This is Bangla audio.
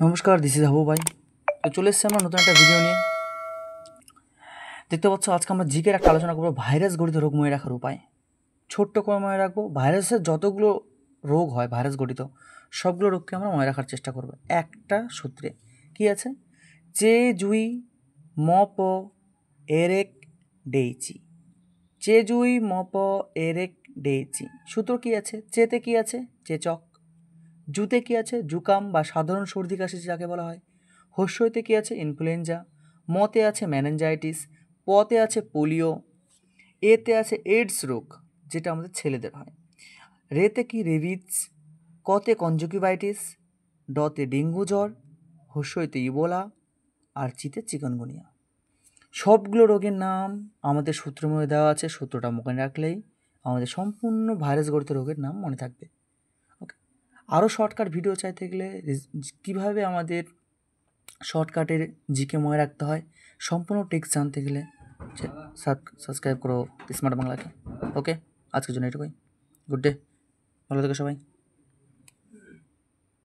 নমস্কার, দিস ইজ হাবু ভাই। তো চলে এসেছি আমরা নতুন একটা ভিডিও নিয়ে। দেখতে পাচ্ছ, আজকে আমরা জিকের একটা আলোচনা করবো ভাইরাস গঠিত রোগ মনে রাখার উপায়। ছোট্ট করে মনে রাখবো, ভাইরাসের যতগুলো রোগ হয় ভাইরাস গঠিত সবগুলো রোগকে আমরা মনে রাখার চেষ্টা করবো একটা সূত্রে। কি আছে? চে জুই মপ এরেক ডেইচি। চে জুই মপ এরেক ডেইচি। সূত্র কি আছে? চেতে কি আছে? চেচক। জুতে কি আছে? জুকাম বা সাধারণ সর্দি কাশি যাকে বলা হয়। হস্যইতে কি আছে? ইনফ্লুয়েঞ্জা। মতে আছে মেনেঞ্জাইটিস। পতে আছে পোলিও। এতে আছে এইডস রোগ, যেটা আমাদের ছেলেদের হয়। রেতে কি? রেবিজ। কতে কনজুকিভাইটিস। ডতে ডেঙ্গু জ্বর। হস্যইতে ইবোলা। আর চিতে চিকনগুনিয়া। সবগুলো রোগের নাম আমাদের সূত্রের মধ্যে দেওয়া আছে। সূত্রটা মনে রাখলেই আমাদের সম্পূর্ণ ভাইরাস গঠিত রোগের নাম মনে থাকবে। ওকে, আরও শর্টকাট ভিডিও চাইতে গেলে কীভাবে আমাদের শর্টকাটের জিকে মনে রাখতে হয় সম্পূর্ণ টেক্সট জানতে গেলে সাবস্ক্রাইব করো স্মার্ট বাংলাকে। ওকে, আজকের জন্য এটুকুই। গুড ডে, ভালো থেকো সবাই।